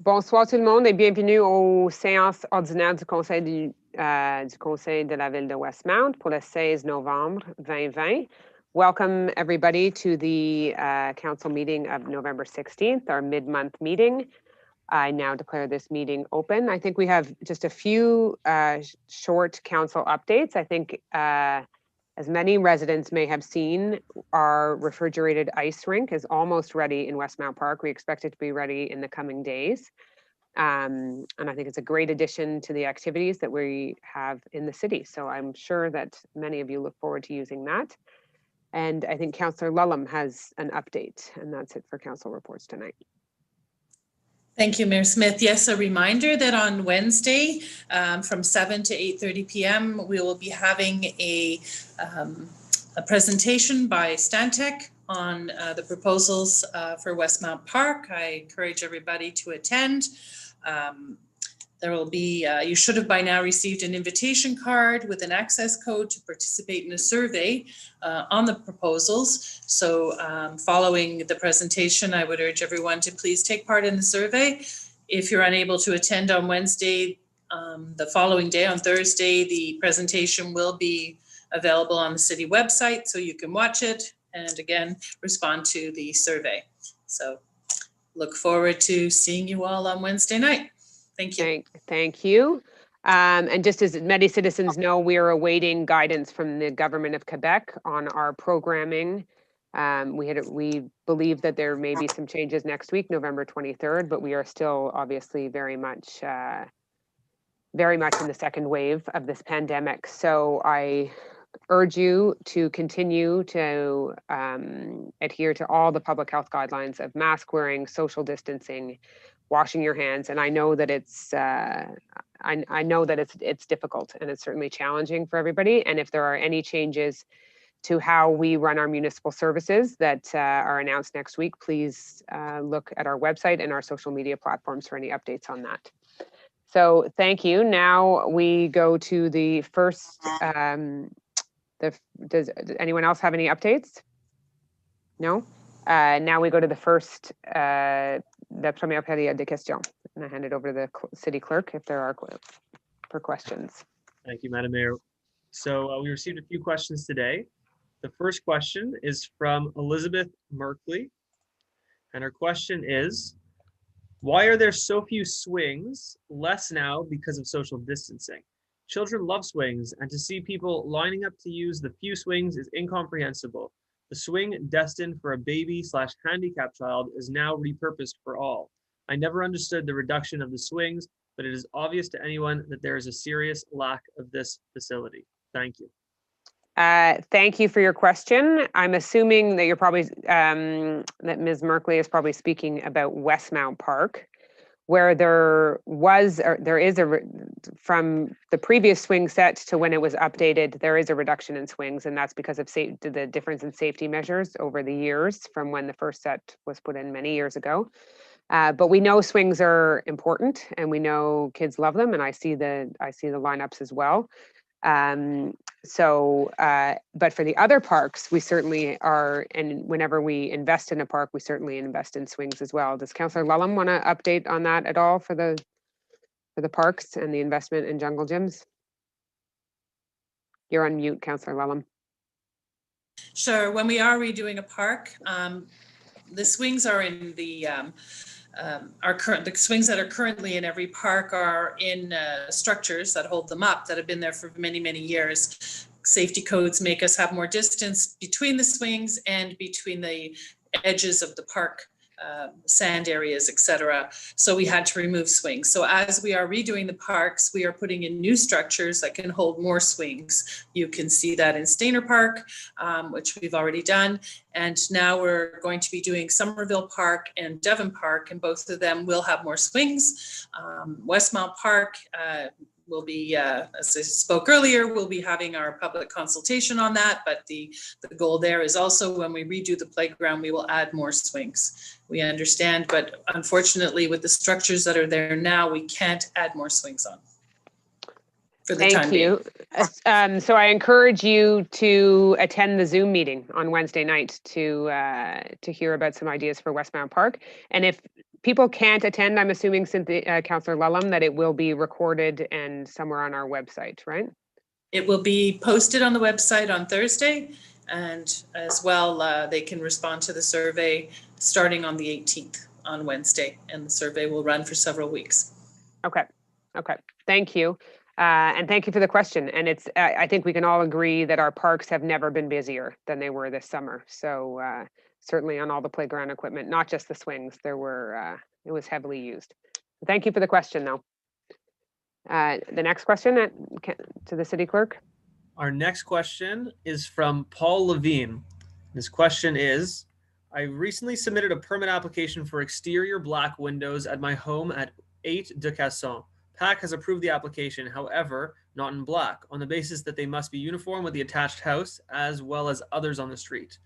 Bonsoir tout le monde et bienvenue aux séances ordinaires du conseil de la ville de Westmount pour le 16 novembre 2020. Welcome everybody to the council meeting of November 16th, our mid-month meeting. I now declare this meeting open. I think we have just a few short council updates. I think as many residents may have seen, our refrigerated ice rink is almost ready in Westmount Park. We expect it to be ready in the coming days. And I think it's a great addition to the activities that we have in the city. So I'm sure that many of you look forward to using that. And I think Councillor Lulham has an update, and that's it for council reports tonight. Thank you, Mayor Smith. Yes, a reminder that on Wednesday from 7 to 8:30 p.m. we will be having a presentation by Stantec on the proposals for Westmount Park. I encourage everybody to attend. There will be, you should have by now received an invitation card with an access code to participate in a survey on the proposals. So following the presentation, I would urge everyone to please take part in the survey. If you're unable to attend on Wednesday, the following day on Thursday, the presentation will be available on the city website so you can watch it and again, respond to the survey. So look forward to seeing you all on Wednesday night. Thank you. Thank you. And just as many citizens know, we are awaiting guidance from the government of Quebec on our programming. We believe that there may be some changes next week, November 23rd, but we are still obviously very much in the second wave of this pandemic. So I urge you to continue to adhere to all the public health guidelines of mask wearing, social distancing, washing your hands. And I know that it's it's difficult and it's certainly challenging for everybody. And if there are any changes to how we run our municipal services that are announced next week, please look at our website and our social media platforms for any updates on that. So thank you. Now we go to the first, does anyone else have any updates? No? Now we go to the first, la première période de questions. And I hand it over to the city clerk if there are for questions. Thank you, Madam Mayor. So we received a few questions today. The first question is from Elizabeth Merkley. And her question is, why are there so few swings, less now because of social distancing? Children love swings, and to see people lining up to use the few swings is incomprehensible. The swing destined for a baby/handicapped child is now repurposed for all. I never understood the reduction of the swings, but it is obvious to anyone that there is a serious lack of this facility. Thank you. Thank you for your question. I'm assuming that you're probably, that Ms. Merkley is probably speaking about Westmount Park, where there is from the previous swing set to when it was updated, there is a reduction in swings, and that's because of the difference in safety measures over the years from when the first set was put in many years ago. But we know swings are important, and we know kids love them, and I see the lineups as well. But for the other parks, we certainly are, and whenever we invest in a park, we certainly invest in swings as well. Does Councillor Lulham want to update on that at all for the parks and the investment in jungle gyms? You're on mute, Councillor Lulham. Sure. When we are redoing a park, the swings are in the swings that are currently in every park are in structures that hold them up that have been there for many, many years. Safety codes make us have more distance between the swings and between the edges of the park, sand areas, etc. So we had to remove swings. So as we are redoing the parks, we are putting in new structures that can hold more swings. You can see that in Stainer Park, which we've already done. And now we're going to be doing Somerville Park and Devon Park, and both of them will have more swings. Westmount Park will be, as I spoke earlier, we'll be having our public consultation on that, but the goal there is also when we redo the playground, we will add more swings. We understand, but unfortunately with the structures that are there now, we can't add more swings on. Thank you. So I encourage you to attend the Zoom meeting on Wednesday night to hear about some ideas for Westmount Park. And if people can't attend, I'm assuming, Councillor Lulham, that it will be recorded and somewhere on our website, right? It will be posted on the website on Thursday, and as well, they can respond to the survey starting on the 18th on Wednesday, and the survey will run for several weeks. Okay. Thank you. And thank you for the question. And it's, I think we can all agree that our parks have never been busier than they were this summer. So certainly on all the playground equipment, not just the swings, it was heavily used. Thank you for the question, though. The next question to the city clerk. Our next question is from Paul Levine. This question is, I recently submitted a permit application for exterior black windows at my home at 8 de Casson. PAC has approved the application, however, not in black, on the basis that they must be uniform with the attached house as well as others on the street.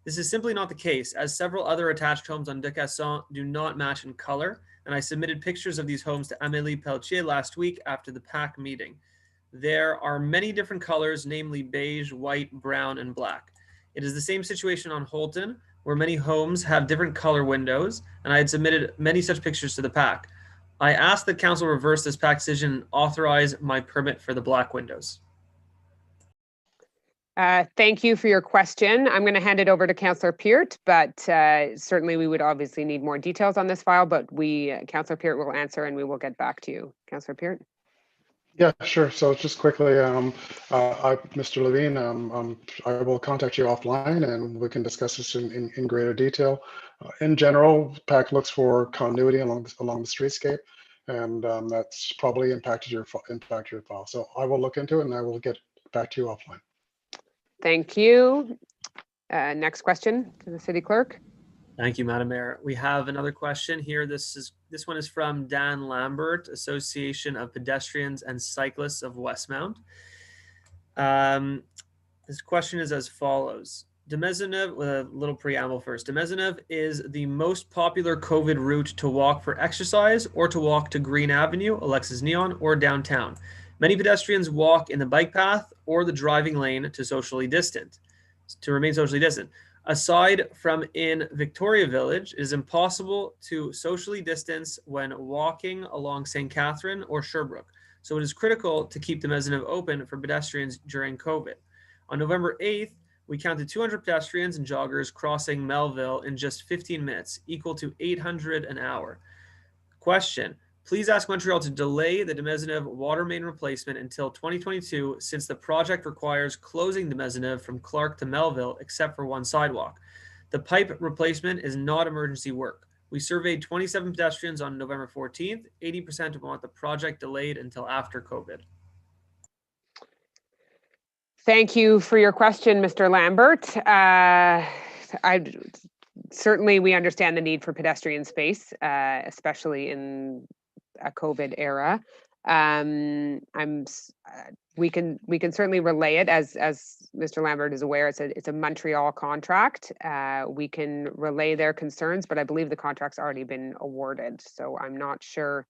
This is simply not the case, as several other attached homes on de Casson do not match in color, and I submitted pictures of these homes to Amélie Pelletier last week after the PAC meeting. There are many different colors, namely beige, white, brown, and black. It is the same situation on Holton, where many homes have different color windows, and I had submitted many such pictures to the PAC. I asked that council reverse this PAC decision and authorize my permit for the black windows. Thank you for your question. I'm going to hand it over to Councillor Peart, but certainly we would obviously need more details on this file, but Councillor Peart will answer and we will get back to you. Councillor Peart. Yeah, sure. So just quickly, Mr. Levine, I will contact you offline and we can discuss this in greater detail. In general, PAC looks for continuity along the streetscape, and that's probably impacted your file. So I will look into it and I will get back to you offline. Thank you. Next question to the city clerk. Thank you, Madam Mayor. We have another question here. This one is from Dan Lambert, Association of Pedestrians and Cyclists of Westmount. This question is as follows. De Maisonneuve, with a little preamble first. De Maisonneuve is the most popular COVID route to walk for exercise or to walk to Green Avenue, Alexis Neon, or downtown. Many pedestrians walk in the bike path or the driving lane to remain socially distant. Aside from in Victoria Village, it is impossible to socially distance when walking along St. Catherine or Sherbrooke. So it is critical to keep the Maisonneuve open for pedestrians during COVID. On November 8th, we counted 200 pedestrians and joggers crossing Melville in just 15 minutes, equal to 800 an hour. Question. Please ask Montreal to delay the de Maisonneuve water main replacement until 2022, since the project requires closing de Maisonneuve from Clark to Melville, except for one sidewalk. The pipe replacement is not emergency work. We surveyed 27 pedestrians on November 14th. 80% want the project delayed until after COVID. Thank you for your question, Mr. Lambert. Certainly we understand the need for pedestrian space, especially in a COVID era. We can certainly relay it as Mr. Lambert is aware. It's a Montreal contract. We can relay their concerns, but I believe the contract's already been awarded. So I'm not sure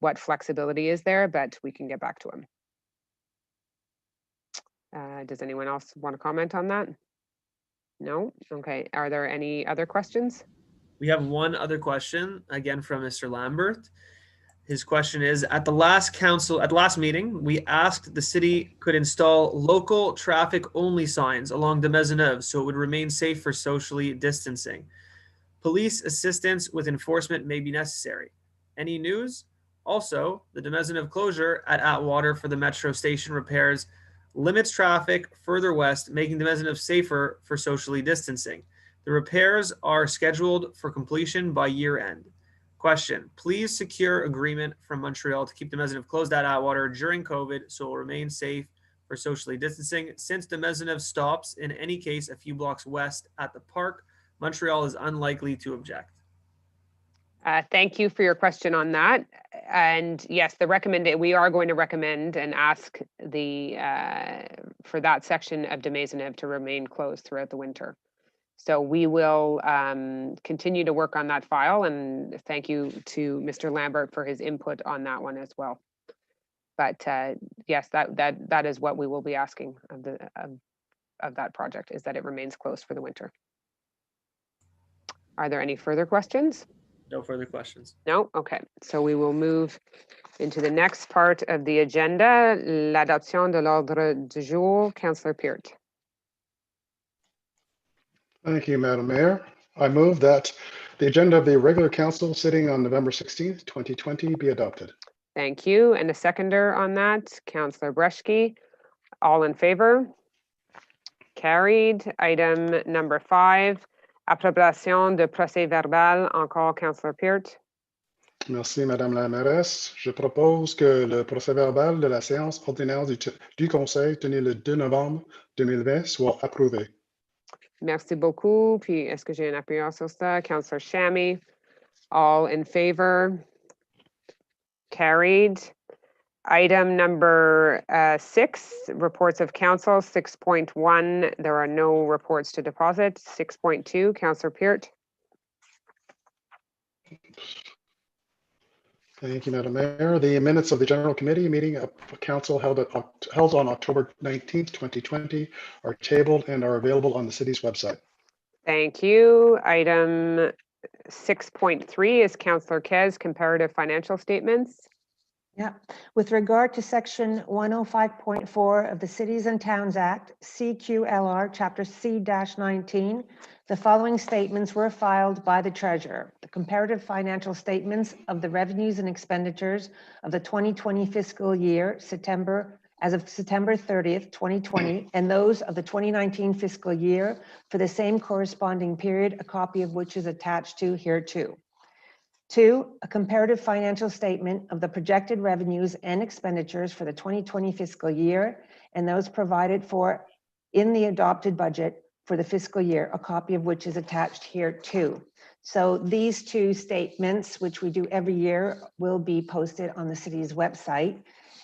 what flexibility is there, but we can get back to him. Does anyone else want to comment on that? No? Okay. Are there any other questions? We have one other question, again from Mr. Lambert. His question is, at the last meeting, we asked the city could install local traffic only signs along the Maisonneuve so it would remain safe for socially distancing. Police assistance with enforcement may be necessary. Any news? Also, the de Maisonneuve closure at Atwater for the metro station repairs limits traffic further west, making de Maisonneuve safer for socially distancing. The repairs are scheduled for completion by year end. Question, please secure agreement from Montreal to keep de Maisonneuve closed at Atwater during COVID so it will remain safe for socially distancing. Since de Maisonneuve stops in any case a few blocks west at the park, Montreal is unlikely to object. Thank you for your question on that. And yes, we are going to recommend and ask for that section of de Maisonneuve to remain closed throughout the winter. So we will continue to work on that file, and thank you to Mr. Lambert for his input on that one as well. But yes, that is what we will be asking of that project, is that it remains closed for the winter. Are there any further questions? No further questions. No? Okay. So we will move into the next part of the agenda, l'adoption de l'ordre du jour. Councillor Peart. Thank you, Madam Mayor. I move that the agenda of the regular council sitting on November 16th, 2020 be adopted. Thank you. And a seconder on that, Councillor Breshke. All in favor? Carried. Item number 5, approbation de procès verbal. Encore Councillor Peart. Merci, Madame la mairesse. Je propose que le procès-verbal de la séance ordinaire du Conseil tenue le 2 novembre 2020 soit approuvé. Merci beaucoup. Puis, est-ce que j'ai un appui sur ça? Councillor Shammy. All in favor? Carried. Item number 6, reports of council. 6.1, there are no reports to deposit. 6.2, Councillor Peart. Thank you, Madam Mayor. The minutes of the General Committee meeting of Council held on October 19th, 2020 are tabled and are available on the city's website. Thank you. Item 6.3 is Councillor Kez, comparative financial statements. Yeah, with regard to section 105.4 of the Cities and Towns Act, CQLR, chapter C-19, the following statements were filed by the treasurer. The comparative financial statements of the revenues and expenditures of the 2020 fiscal year, as of September 30th, 2020, and those of the 2019 fiscal year for the same corresponding period, a copy of which is attached to hereto. 2, a comparative financial statement of the projected revenues and expenditures for the 2020 fiscal year and those provided for in the adopted budget for the fiscal year, a copy of which is attached here too. So these 2 statements, which we do every year, will be posted on the city's website.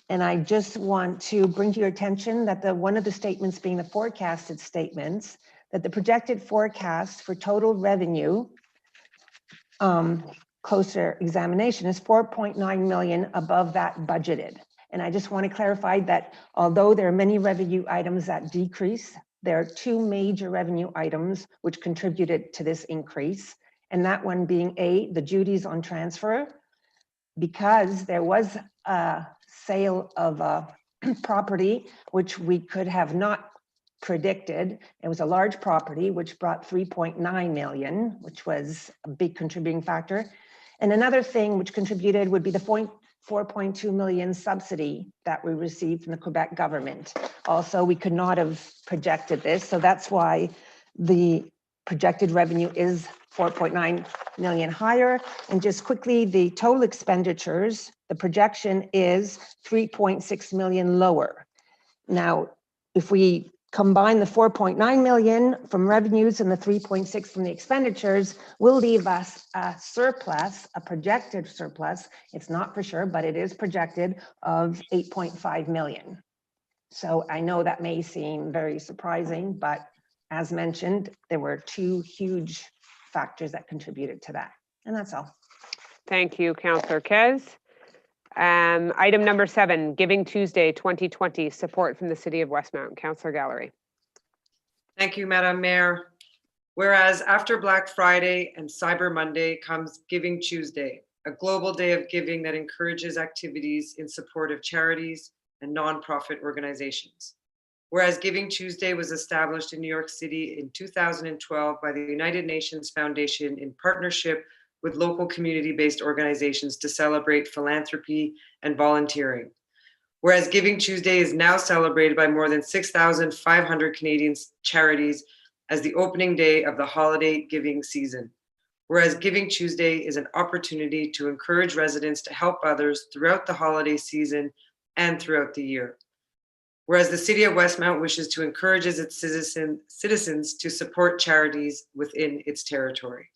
And I just want to bring to your attention that one of the statements being the forecasted statements, that the projected forecast for total revenue, closer examination, is 4.9 million above that budgeted. And I just want to clarify that although there are many revenue items that decrease, there are 2 major revenue items which contributed to this increase. And that one being A, the duties on transfer, because there was a sale of a property which we could have not predicted. It was a large property which brought 3.9 million, which was a big contributing factor. And another thing which contributed would be the 4.2 million subsidy that we received from the Quebec government. Also, we could not have projected this, so that's why the projected revenue is 4.9 million higher. And just quickly, the total expenditures, the projection is 3.6 million lower. Now, if we combine the 4.9 million from revenues and the 3.6 from the expenditures, will leave us a surplus, a projected surplus. It's not for sure, but it is projected of 8.5 million. So I know that may seem very surprising, but as mentioned, there were 2 huge factors that contributed to that. And that's all. Thank you, Councillor Kez. Item number 7, Giving Tuesday 2020, support from the City of Westmount. Councillor Gallery. Thank you, Madam Mayor. Whereas after Black Friday and Cyber Monday comes Giving Tuesday, a global day of giving that encourages activities in support of charities and nonprofit organizations. Whereas Giving Tuesday was established in New York City in 2012 by the United Nations Foundation in partnership with local community-based organizations to celebrate philanthropy and volunteering. Whereas Giving Tuesday is now celebrated by more than 6,500 Canadian charities as the opening day of the holiday giving season. Whereas Giving Tuesday is an opportunity to encourage residents to help others throughout the holiday season and throughout the year. Whereas the City of Westmount wishes to encourage its citizens to support charities within its territory.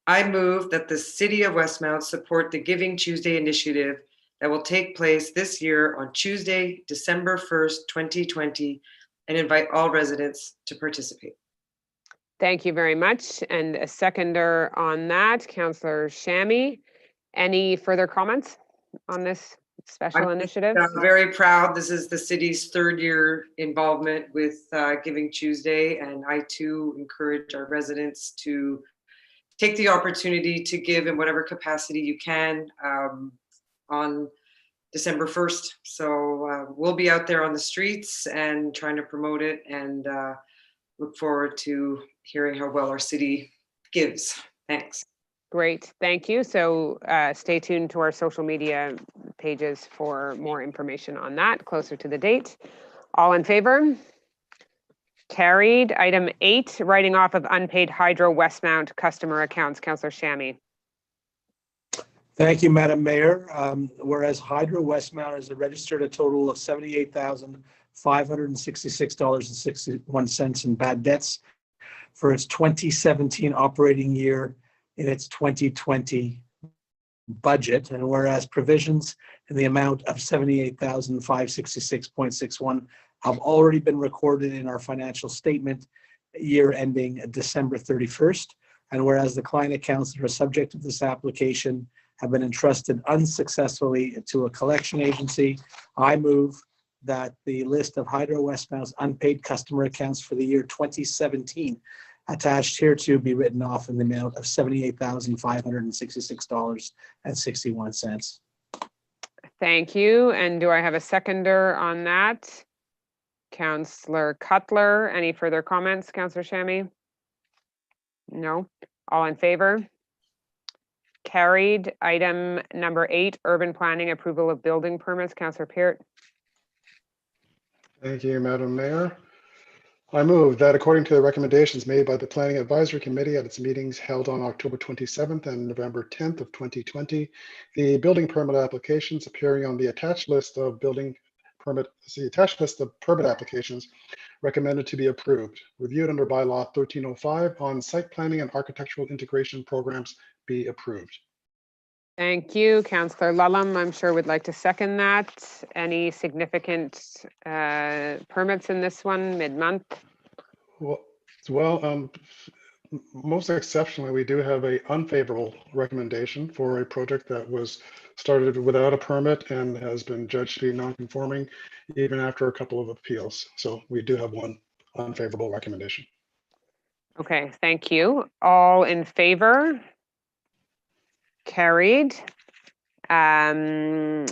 I move that the City of Westmount support the Giving Tuesday initiative that will take place this year on Tuesday, December 1st, 2020, and invite all residents to participate. Thank you very much. And a seconder on that, Councillor Shammy. Any further comments on this special initiative? I'm very proud. This is the city's 3rd year involvement with Giving Tuesday, and I too encourage our residents to take the opportunity to give in whatever capacity you can on December 1st. So we'll be out there on the streets and trying to promote it, and look forward to hearing how well our city gives. Thanks. Great, thank you. So stay tuned to our social media pages for more information on that closer to the date. All in favor? Carried. Item 8, writing off of unpaid Hydro Westmount customer accounts. Councillor Shammy. Thank you, Madam Mayor. Whereas Hydro Westmount has registered a total of $78,566.61 in bad debts for its 2017 operating year in its 2020 budget, and whereas provisions in the amount of $78,566.61 have already been recorded in our financial statement year ending December 31st, and whereas the client accounts that are subject to this application have been entrusted unsuccessfully to a collection agency, I move that the list of Hydro Westmount's unpaid customer accounts for the year 2017 attached hereto be written off in the amount of $78,566.61. Thank you. And do I have a seconder on that? Councillor Cutler. Any further comments, Councillor Shammy? No. All in favor? Carried. Item number 8, urban planning approval of building permits. Councillor Peart. Thank you, Madam Mayor. I move that according to the recommendations made by the Planning Advisory Committee at its meetings held on October 27th and November 10th of 2020, the building permit applications appearing on the attached list of permit applications recommended to be approved, reviewed under bylaw 1305 on site planning and architectural integration programs be approved. Thank you. Councillor Lulham, I'm sure would like to second that. Any significant permits in this one mid-month? Well, most exceptionally, we do have an unfavorable recommendation for a project that was started without a permit and has been judged to be non-conforming even after a couple of appeals. So we do have one unfavorable recommendation. Okay, thank you. All in favor? Carried. Item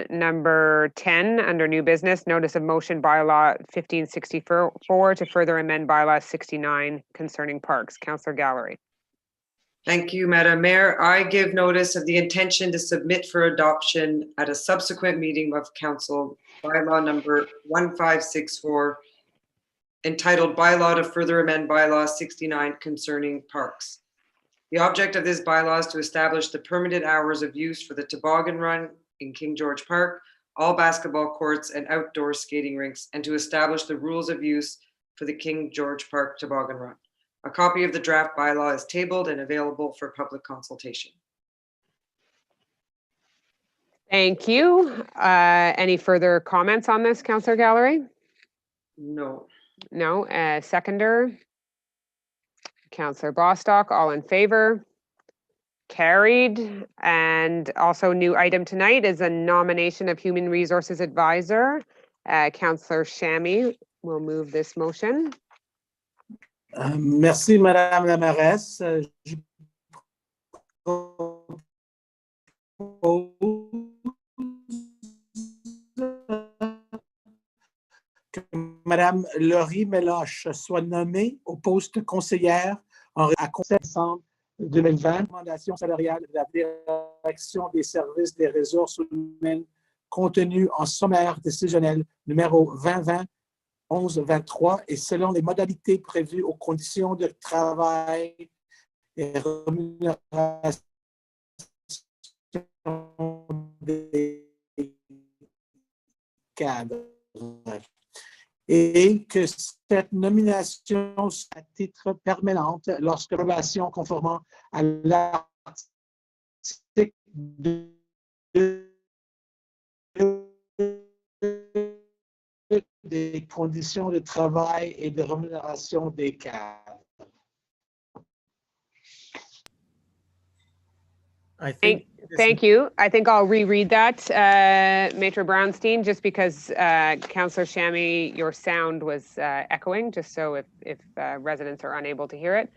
number 10 under new business, notice of motion bylaw 1564 to further amend bylaw 69 concerning parks. Councillor Gallery. Thank you, Madam Mayor. I give notice of the intention to submit for adoption at a subsequent meeting of council bylaw number 1564 entitled Bylaw to further amend bylaw 69 concerning parks. The object of this bylaw is to establish the permitted hours of use for the toboggan run in King George Park, all basketball courts and outdoor skating rinks, and to establish the rules of use for the King George Park toboggan run. A copy of the draft bylaw is tabled and available for public consultation. Thank you. Any further comments on this, Councillor Gallery? No. No. Seconder? Councillor Bostock, all in favor? Carried. And also new item tonight is a nomination of Human Resources Advisor. Councillor Shammy will move this motion. Merci, Madame la Mairesse. Je que Madame Laurie Méloche soit nommée au poste conseillère à conseil décembre 2020, recommandation salariale de la direction des services des ressources humaines contenue en sommaire décisionnel numéro 2020-11-23 et selon les modalités prévues aux conditions de travail et rémunération des cadres. Et que cette nomination soit à titre permanente lorsque l'approbation conformément à l'article des conditions de travail et de rémunération des cadres. Thank you. I think I'll reread that, Maitre Brownstein, just because Councillor Shammy, your sound was echoing, just so if residents are unable to hear it.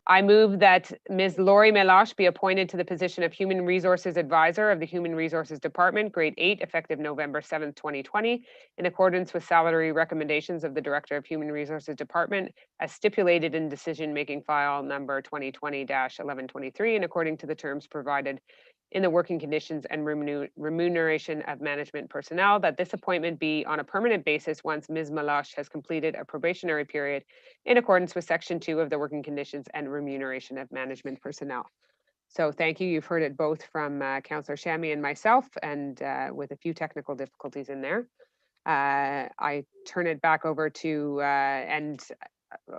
I move that Ms. Lori Meloche be appointed to the position of Human Resources Advisor of the Human Resources Department, grade 8, effective November 7th, 2020, in accordance with salary recommendations of the Director of Human Resources Department, as stipulated in decision-making file number 2020-1123, and according to the terms provided in the working conditions and remuneration of management personnel, that this appointment be on a permanent basis once Ms. Meloche has completed a probationary period in accordance with Section 2 of the working conditions and remuneration of management personnel. So thank you. You've heard it both from Councillor Shammy and myself, and with a few technical difficulties in there. I turn it back over to, and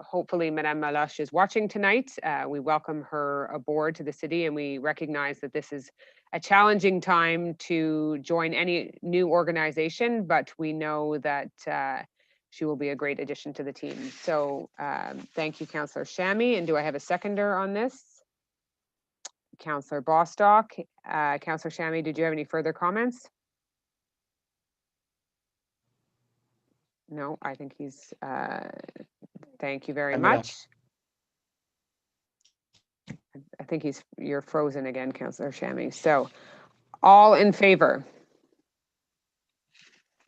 hopefully Madame Meloche is watching tonight. We welcome her aboard to the city, and we recognize that this is a challenging time to join any new organization, but we know that she will be a great addition to the team. So thank you, Councillor Shammy. And do I have a seconder on this? Councillor Bostock. Councillor Shammy, did you have any further comments? No, I think he's, thank you very much. I think you're frozen again, Councillor Shammy. So all in favor?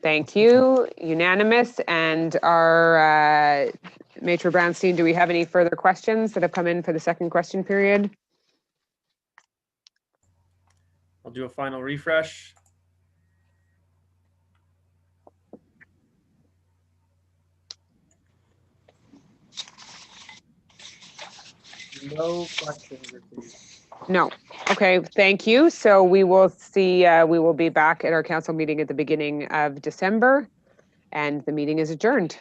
Thank you, unanimous. And our Maitre Brownstein, do we have any further questions that have come in for the second question period? I'll do a final refresh. No questions received. No. Okay, thank you. So we will see, we will be back at our council meeting at the beginning of December, and the meeting is adjourned.